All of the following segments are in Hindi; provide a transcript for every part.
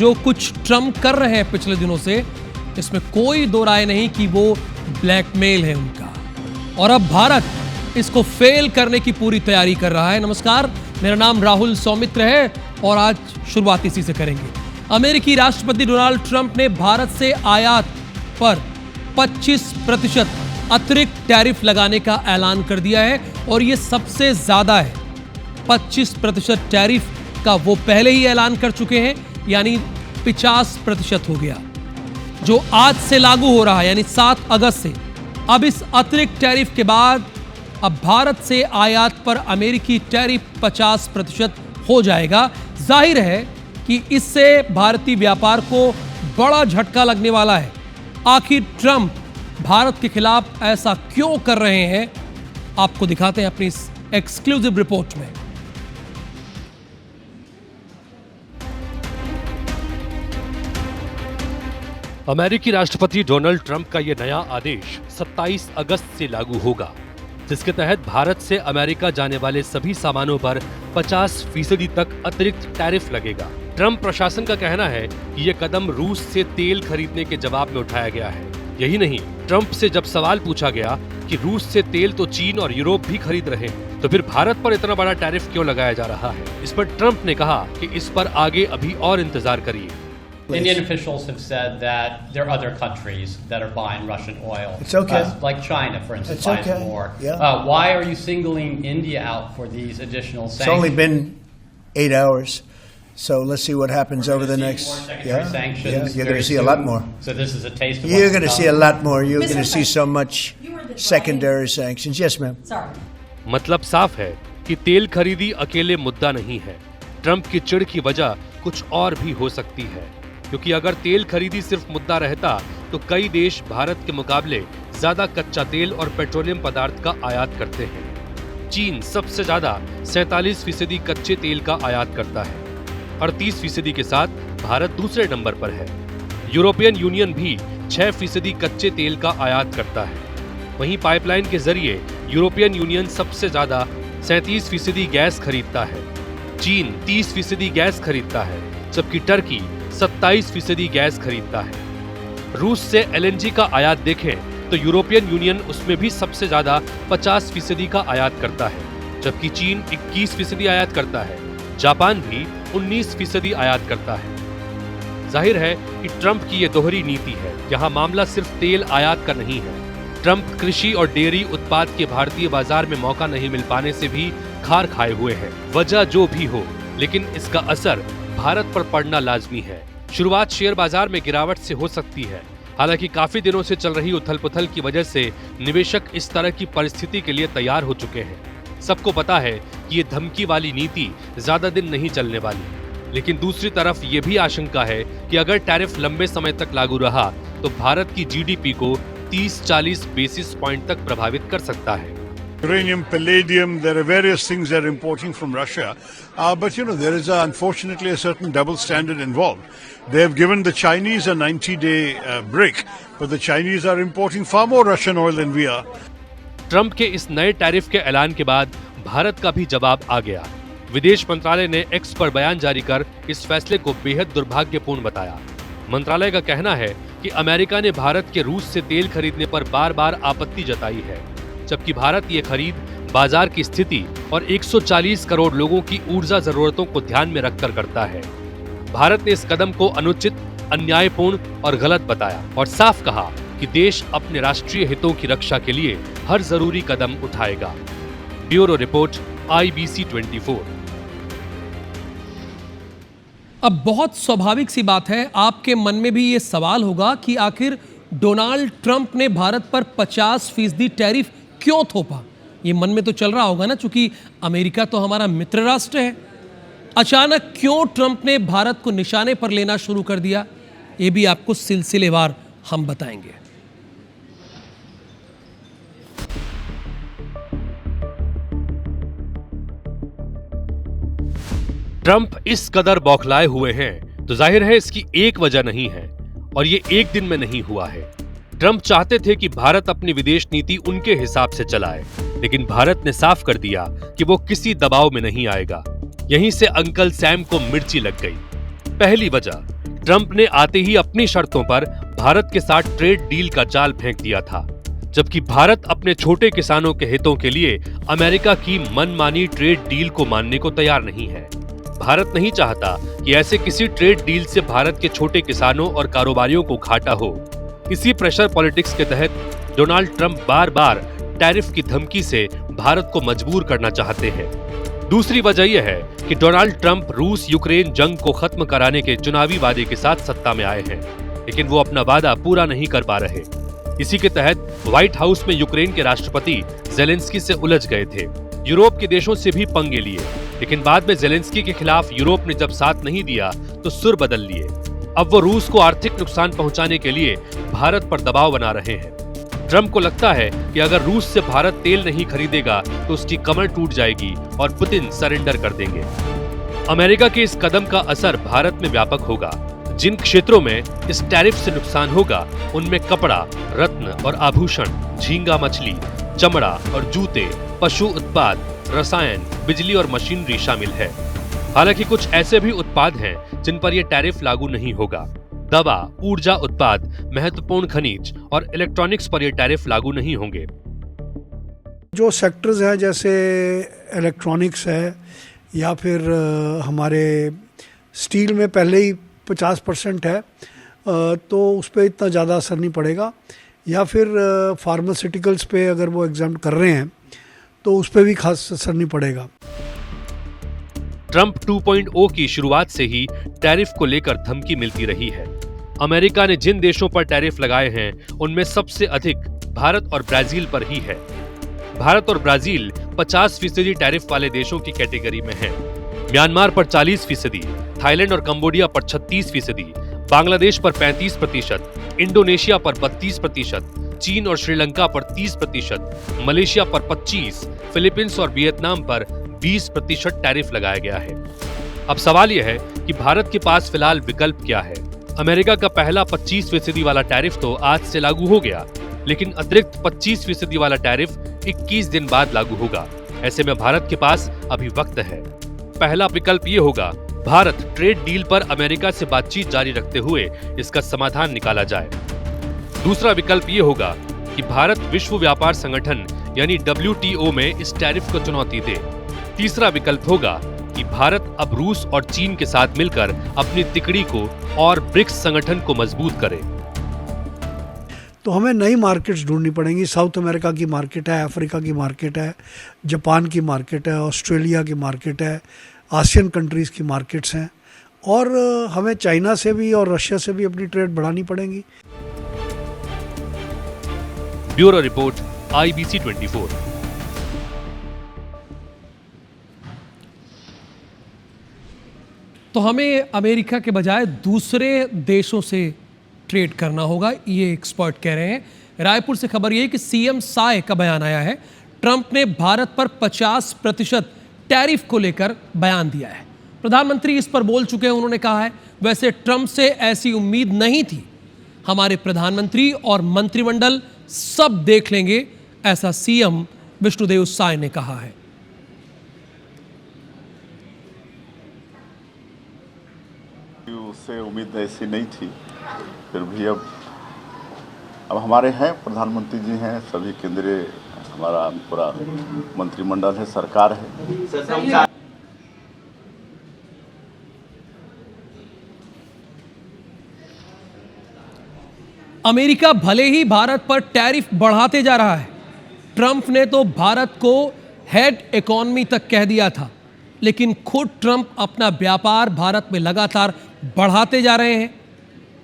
जो कुछ ट्रम्प कर रहे हैं पिछले दिनों से, इसमें कोई दो राय नहीं कि वो ब्लैकमेल है उनका, और अब भारत इसको फेल करने की पूरी तैयारी कर रहा है। नमस्कार, मेरा नाम राहुल सौमित्र है और आज शुरुआत इसी से करेंगे। अमेरिकी राष्ट्रपति डोनाल्ड ट्रंप ने भारत से आयात पर 25% अतिरिक्त टैरिफ लगाने का ऐलान कर दिया है और ये सबसे ज्यादा है। 25% टैरिफ का वो पहले ही ऐलान कर चुके हैं, यानी 50% हो गया, जो आज से लागू हो रहा है, यानी 7 अगस्त से। अब इस अतिरिक्त टैरिफ के बाद अब भारत से आयात पर अमेरिकी टैरिफ 50% हो जाएगा। जाहिर है कि इससे भारतीय व्यापार को बड़ा झटका लगने वाला है। आखिर ट्रंप भारत के खिलाफ ऐसा क्यों कर रहे हैं, आपको दिखाते हैं अपनी इस एक्सक्लूसिव रिपोर्ट में। अमेरिकी राष्ट्रपति डोनाल्ड ट्रंप का यह नया आदेश 27 अगस्त से लागू होगा, जिसके तहत भारत से अमेरिका जाने वाले सभी सामानों पर 50% तक अतिरिक्त टैरिफ लगेगा। ट्रंप प्रशासन का कहना है कि यह कदम रूस से तेल खरीदने के जवाब में उठाया गया है। यही नहीं, ट्रंप से जब सवाल पूछा गया कि रूस से तेल तो चीन और यूरोप भी खरीद रहे हैं, तो फिर भारत पर इतना बड़ा टैरिफ क्यों लगाया जा रहा है। इस पर ट्रंप ने कहा कि इस पर आगे अभी और इंतजार करिए। Indian officials have said that there are other countries that are buying Russian oil. It's okay. Like China, for instance, It's buys okay. more. Yeah. Why are you singling India out for these additional sanctions? It's only been 8 hours, so let's see what happens over the next. More secondary sanctions you're going very to see a lot soon. more. So this is a taste of You're what's going to come. see a lot more. You're Mr. going to see so much secondary sanctions. Yes, ma'am. Sorry. मतलब साफ है कि तेल खरीदी अकेले मुद्दा नहीं है। ट्रंप की चिढ़ की वजह कुछ और भी हो सकती है, क्योंकि अगर तेल खरीदी सिर्फ मुद्दा रहता तो कई देश भारत के मुकाबले ज्यादा कच्चा तेल और पेट्रोलियम पदार्थ का आयात करते हैं। चीन सबसे ज्यादा 47% कच्चे तेल का आयात करता है। 38% के साथ भारत दूसरे नंबर पर है। यूरोपियन यूनियन भी 6% कच्चे तेल का आयात करता है। वहीं पाइपलाइन के जरिए यूरोपियन यूनियन सबसे ज्यादा 37% गैस खरीदता है। चीन 30% गैस खरीदता है, जबकि टर्की 27% गैस खरीदता है। रूस से एलएनजी का आयात देखें तो यूरोपियन यूनियन उसमें भी सबसे ज्यादा 50% का आयात करता है, जबकि चीन 21% आयात करता है। जापान भी 19% आयात करता है। जाहिर है कि ट्रंप की यह दोहरी नीति है। यहाँ मामला सिर्फ तेल आयात का नहीं है। ट्रंप कृषि और डेयरी उत्पाद के भारतीय बाजार में मौका नहीं मिल पाने से भी खार खाए हुए हैं। वजह जो भी हो, लेकिन इसका असर भारत पर पड़ना लाजमी है। शुरुआत शेयर बाजार में गिरावट से हो सकती है। हालांकि काफी दिनों से चल रही उथल-पुथल की वजह से निवेशक इस तरह की परिस्थिति के लिए तैयार हो चुके हैं। सबको पता है कि ये धमकी वाली नीति ज्यादा दिन नहीं चलने वाली, लेकिन दूसरी तरफ ये भी आशंका है कि अगर टैरिफ लंबे समय तक लागू रहा तो भारत की जीडीपी को 30-40 बेसिस पॉइंट तक प्रभावित कर सकता है। Uranium, palladium, there are various things they're importing from Russia. But there is unfortunately a certain double standard involved. They have given the Chinese a 90-day break, but the Chinese are importing far more Russian oil than we are. Trump के इस नए टैरिफ के ऐलान के बाद भारत का भी जवाब आ गया। विदेश मंत्रालय ने एक्स पर बयान जारी कर इस फैसले को बेहद दुर्भाग्यपूर्ण बताया। मंत्रालय का कहना है कि अमेरिका ने भारत के रूस से तेल खरीदने पर बार-बार आपत्ति जताई है, जबकि भारत ये खरीद बाजार की स्थिति और 140 करोड़ लोगों की ऊर्जा जरूरतों को ध्यान में रखकर करता है। भारत ने इस कदम को अनुचित, अन्यायपूर्ण और गलत बताया और साफ कहा कि देश अपने राष्ट्रीय हितों की रक्षा के लिए हर जरूरी कदम उठाएगा। Bureau report, IBC 24। अब बहुत स्वाभाविक सी बात है, आपके मन में भी ये सवाल होगा कि आखिर डोनाल्ड ट्रंप ने भारत पर 50% टैरिफ क्यों थोपा। ये मन में तो चल रहा होगा ना, चूंकि अमेरिका तो हमारा मित्र राष्ट्र है। अचानक क्यों ट्रंप ने भारत को निशाने पर लेना शुरू कर दिया, ये भी आपको सिलसिलेवार हम बताएंगे। ट्रंप इस कदर बौखलाए हुए हैं तो जाहिर है इसकी एक वजह नहीं है, और ये एक दिन में नहीं हुआ है। ट्रंप चाहते थे कि भारत अपनी विदेश नीति उनके हिसाब से चलाए, लेकिन भारत ने साफ कर दिया कि वो किसी दबाव में नहीं आएगा। यहीं से अंकल सैम को मिर्ची लग गई। पहली वजह, ट्रंप ने आते ही अपनी शर्तों पर भारत के साथ ट्रेड डील का जाल फेंक दिया था, जबकि भारत अपने छोटे किसानों के हितों के लिए अमेरिका की मनमानी ट्रेड डील को मानने को तैयार नहीं है। भारत नहीं चाहता कि ऐसे किसी ट्रेड डील से भारत के छोटे किसानों और कारोबारियों को घाटा हो। इसी प्रेशर पॉलिटिक्स के तहत डोनाल्ड ट्रंप बार बार टैरिफ की धमकी से भारत को मजबूर करना चाहते हैं। दूसरी वजह यह है कि डोनाल्ड ट्रंप रूस यूक्रेन जंग को खत्म कराने के चुनावी वादे के साथ सत्ता में आए हैं, लेकिन वो अपना वादा पूरा नहीं कर पा रहे। इसी के तहत व्हाइट हाउस में यूक्रेन के राष्ट्रपति जेलेंस्की से उलझ गए थे। यूरोप के देशों से भी पंगे लिए, लेकिन बाद में जेलेंस्की के खिलाफ यूरोप ने जब साथ नहीं दिया तो सुर बदल लिए। अब वो रूस को आर्थिक नुकसान पहुंचाने के लिए भारत पर दबाव बना रहे हैं। ट्रंप को लगता है कि अगर रूस से भारत तेल नहीं खरीदेगा तो उसकी कमर टूट जाएगी और पुतिन सरेंडर कर देंगे। अमेरिका के इस कदम का असर भारत में व्यापक होगा। जिन क्षेत्रों में इस टैरिफ से नुकसान होगा उनमें कपड़ा, रत्न और आभूषण, झींगा मछली, चमड़ा और जूते, पशु उत्पाद, रसायन, बिजली और मशीनरी शामिल है। हालांकि कुछ ऐसे भी उत्पाद हैं जिन पर यह टैरिफ लागू नहीं होगा। दवा, ऊर्जा उत्पाद, महत्वपूर्ण खनिज और इलेक्ट्रॉनिक्स पर यह टैरिफ लागू नहीं होंगे। जो सेक्टर्स हैं जैसे इलेक्ट्रॉनिक्स है या फिर हमारे स्टील में पहले ही 50% है, तो उस पर इतना ज़्यादा असर नहीं पड़ेगा। या फिर फार्मास्यूटिकल्स पे अगर वो एग्जाम्प्ट कर रहे हैं तो उस पर भी खास असर नहीं पड़ेगा। ट्रंप 2.0 की शुरुआत से ही टैरिफ को लेकर धमकी मिलती रही है। अमेरिका ने जिन देशों पर टैरिफ लगाए हैं उनमें सबसे अधिक भारत और ब्राजील पर ही है। भारत और ब्राजील 50% टैरिफ वाले देशों की कैटेगरी में हैं। म्यांमार पर 40%, थाईलैंड और कंबोडिया पर 36%, बांग्लादेश पर 35%, इंडोनेशिया पर 32%, चीन और श्रीलंका पर 30%, मलेशिया पर 25%, फिलीपींस और वियतनाम पर 20% टैरिफ लगाया गया है। अब सवाल यह है कि भारत के पास फिलहाल विकल्प क्या है। अमेरिका का पहला 25% वाला टैरिफ तो आज से लागू हो गया, लेकिन अतिरिक्त 25% वाला टैरिफ 21 दिन बाद लागू होगा। ऐसे में भारत के पास अभी वक्त है। पहला विकल्प ये होगा, भारत ट्रेड डील पर अमेरिका से बातचीत जारी रखते हुए इसका समाधान निकाला जाए। दूसरा विकल्प ये होगा कि भारत विश्व व्यापार संगठन यानी WTO में इस टैरिफ को चुनौती दे। तीसरा विकल्प होगा कि भारत अब रूस और चीन के साथ मिलकर अपनी तिकड़ी को और ब्रिक्स संगठन को मजबूत करे। तो हमें नई मार्केट्स ढूंढनी पड़ेंगी। साउथ अमेरिका की मार्केट है, अफ्रीका की मार्केट है, जापान की मार्केट है, ऑस्ट्रेलिया की मार्केट है, आसियन कंट्रीज़ की मार्केट्स हैं, और हमें चाइना से भी और रशिया से भी अपनी ट्रेड बढ़ानी पड़ेगी। Bureau report, IBC 24। तो हमें अमेरिका के बजाय दूसरे देशों से ट्रेड करना होगा, ये एक्सपर्ट कह रहे हैं। रायपुर से खबर ये कि CM साय का बयान आया है। ट्रंप ने भारत पर 50% टैरिफ को लेकर बयान दिया है। प्रधानमंत्री इस पर बोल चुके हैं। उन्होंने कहा है, वैसे ट्रंप से ऐसी उम्मीद नहीं थी। हमारे प्रधानमंत्री और मंत्रिमंडल सब देख लेंगे, ऐसा CM विष्णुदेव साय ने कहा है। उससे उम्मीद ऐसी नहीं थी, फिर भी अब हमारे हैं प्रधानमंत्री जी हैं, सभी केंद्रीय हमारा पूरा मंत्रिमंडल है, सरकार है। अमेरिका भले ही भारत पर टैरिफ बढ़ाते जा रहा है, ट्रंप ने तो भारत को हेड इकोनॉमी तक कह दिया था, लेकिन खुद ट्रंप अपना व्यापार भारत में लगातार बढ़ाते जा रहे हैं।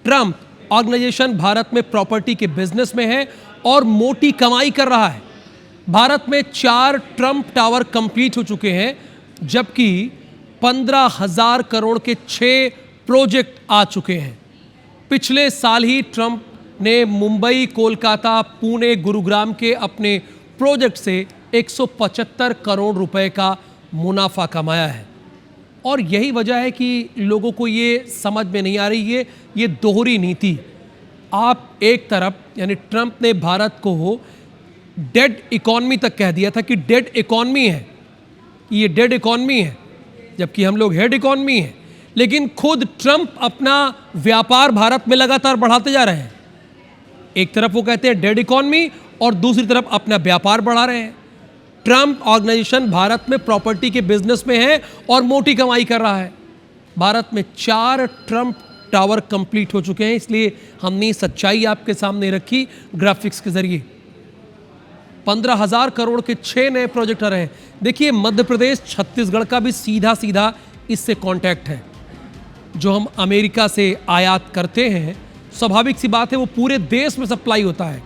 ट्रंप ऑर्गेनाइजेशन भारत में प्रॉपर्टी के बिजनेस में है और मोटी कमाई कर रहा है। भारत में 4 ट्रंप टावर कंप्लीट हो चुके हैं, जबकि 15,000 करोड़ के 6 प्रोजेक्ट आ चुके हैं। पिछले साल ही ट्रंप ने मुंबई, कोलकाता, पुणे, गुरुग्राम के अपने प्रोजेक्ट से 175 करोड़ रुपए का मुनाफा कमाया है। और यही वजह है कि लोगों को ये समझ में नहीं आ रही है, ये दोहरी नीति। आप एक तरफ यानी ट्रंप ने भारत को डेड इकॉनमी तक कह दिया था कि डेड इकॉनमी है, ये डेड इकॉनमी है, जबकि हम लोग हेड इकॉनमी है। लेकिन खुद ट्रंप अपना व्यापार भारत में लगातार बढ़ाते जा रहे हैं। एक तरफ वो कहते हैं डेड इकॉनमी और दूसरी तरफ अपना व्यापार बढ़ा रहे हैं। ट्रंप ऑर्गेनाइजेशन भारत में प्रॉपर्टी के बिजनेस में है और मोटी कमाई कर रहा है। भारत में 4 ट्रंप टावर कंप्लीट हो चुके हैं, इसलिए हमने सच्चाई आपके सामने रखी ग्राफिक्स के जरिए। 15,000 करोड़ के 6 नए प्रोजेक्ट आ रहे हैं। देखिए, मध्य प्रदेश छत्तीसगढ़ का भी सीधा सीधा इससे कांटेक्ट है। जो हम अमेरिका से आयात करते हैं, स्वाभाविक सी बात है वो पूरे देश में सप्लाई होता है,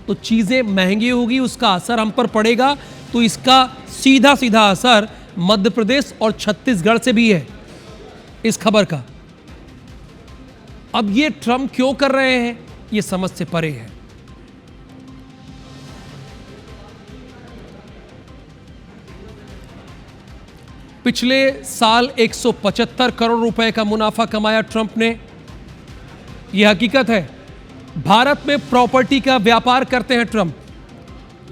तो चीज़ें महंगी होगी, उसका असर हम पर पड़ेगा। तो इसका सीधा सीधा असर मध्य प्रदेश और छत्तीसगढ़ से भी है इस खबर का। अब ये ट्रंप क्यों कर रहे हैं, ये समझ से परे है। पिछले साल 175 करोड़ रुपए का मुनाफा कमाया ट्रंप ने। यह हकीकत है। भारत में प्रॉपर्टी का व्यापार करते हैं ट्रंप,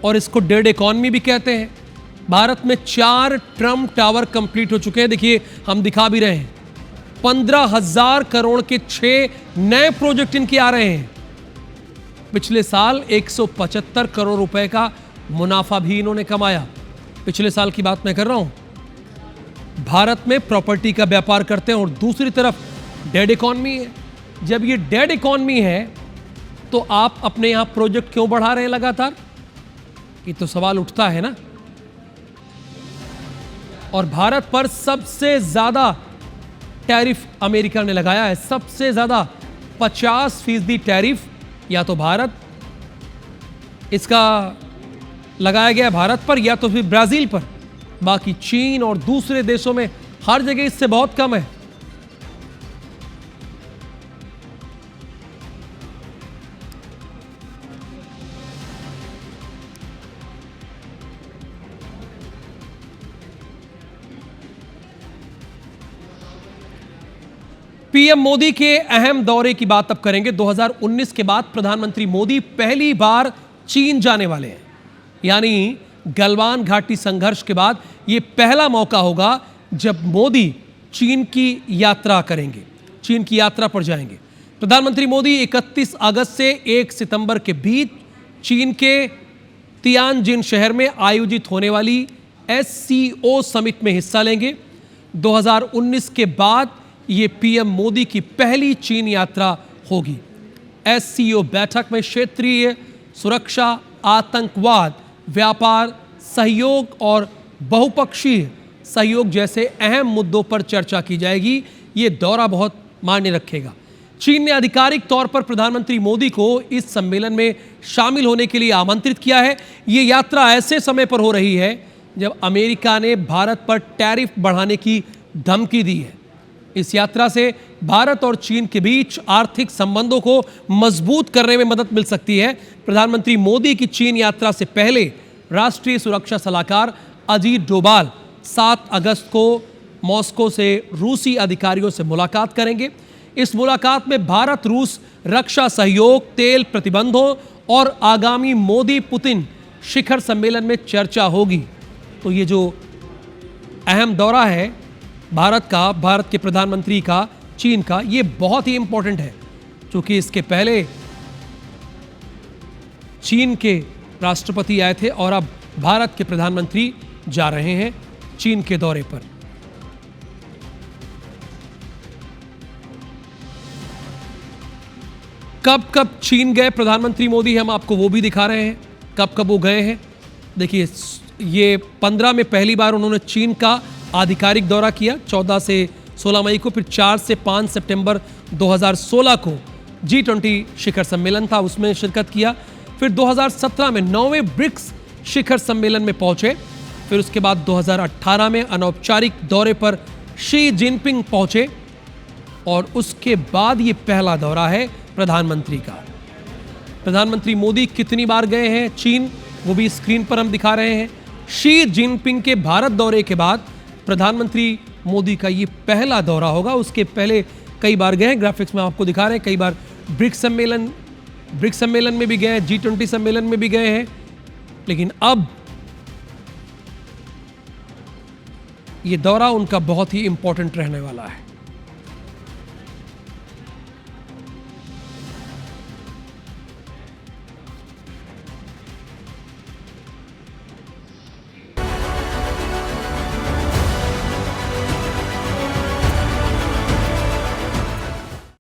और इसको डेड इकॉनमी भी कहते हैं। भारत में 4 ट्रंप टावर कंप्लीट हो चुके हैं। देखिए, हम दिखा भी रहे हैं। 15,000 करोड़ के 6 नए प्रोजेक्ट इनके आ रहे हैं। पिछले साल 175 करोड़ रुपए का मुनाफा भी इन्होंने कमाया। पिछले साल की बात मैं कर रहा हूं। भारत में प्रॉपर्टी का व्यापार करते हैं और दूसरी तरफ डेड इकॉनमी है। जब ये डेड इकॉनमी है तो आप अपने यहां प्रोजेक्ट क्यों बढ़ा रहे हैं लगातार, ये तो सवाल उठता है ना। और भारत पर सबसे ज्यादा टैरिफ अमेरिका ने लगाया है। सबसे ज्यादा 50% टैरिफ या तो भारत इसका लगाया गया भारत पर, या तो फिर ब्राजील पर। बाकी चीन और दूसरे देशों में हर जगह इससे बहुत कम है। पीएम मोदी के अहम दौरे की बात अब करेंगे। 2019 के बाद प्रधानमंत्री मोदी पहली बार चीन जाने वाले हैं। यानी गलवान घाटी संघर्ष के बाद यह पहला मौका होगा जब मोदी चीन की यात्रा करेंगे, चीन की यात्रा पर जाएंगे। प्रधानमंत्री मोदी 31 अगस्त से 1 सितंबर के बीच चीन के तियानजिन शहर में आयोजित होने वाली SCO समिट में हिस्सा लेंगे। 2019 के बाद ये पीएम मोदी की पहली चीन यात्रा होगी। SCO बैठक में क्षेत्रीय सुरक्षा, आतंकवाद, व्यापार, सहयोग और बहुपक्षीय सहयोग जैसे अहम मुद्दों पर चर्चा की जाएगी। ये दौरा बहुत मायने रखेगा। चीन ने आधिकारिक तौर पर प्रधानमंत्री मोदी को इस सम्मेलन में शामिल होने के लिए आमंत्रित किया है। ये यात्रा ऐसे समय पर हो रही है जब अमेरिका ने भारत पर टैरिफ बढ़ाने की धमकी दी है। इस यात्रा से भारत और चीन के बीच आर्थिक संबंधों को मजबूत करने में मदद मिल सकती है। प्रधानमंत्री मोदी की चीन यात्रा से पहले राष्ट्रीय सुरक्षा सलाहकार अजीत डोभाल 7 अगस्त को मॉस्को से रूसी अधिकारियों से मुलाकात करेंगे। इस मुलाकात में भारत रूस रक्षा सहयोग, तेल प्रतिबंधों और आगामी मोदी पुतिन शिखर सम्मेलन में चर्चा होगी। तो ये जो अहम दौरा है भारत का, भारत के प्रधानमंत्री का चीन का, ये बहुत ही इंपॉर्टेंट है, क्योंकि इसके पहले चीन के राष्ट्रपति आए थे और अब भारत के प्रधानमंत्री जा रहे हैं चीन के दौरे पर। कब कब चीन गए प्रधानमंत्री मोदी, हम आपको वो भी दिखा रहे हैं कब कब वो गए हैं। देखिए, ये 15 में पहली बार उन्होंने चीन का आधिकारिक दौरा किया, 14 से 16 मई को। फिर 4 से 5 सितंबर 2016 को G20 शिखर सम्मेलन था, उसमें शिरकत किया। फिर 2017 में 9वें ब्रिक्स शिखर सम्मेलन में पहुंचे। फिर उसके बाद 2018 में अनौपचारिक दौरे पर शी जिनपिंग पहुंचे और उसके बाद ये पहला दौरा है प्रधानमंत्री का। प्रधानमंत्री मोदी कितनी बार गए हैं चीन, वो भी स्क्रीन पर हम दिखा रहे हैं। शी जिनपिंग के भारत दौरे के बाद प्रधानमंत्री मोदी का ये पहला दौरा होगा। उसके पहले कई बार गए हैं, ग्राफिक्स में आपको दिखा रहे हैं। कई बार ब्रिक्स सम्मेलन में भी गए, G20 सम्मेलन में भी गए हैं। लेकिन अब ये दौरा उनका बहुत ही इंपॉर्टेंट रहने वाला है।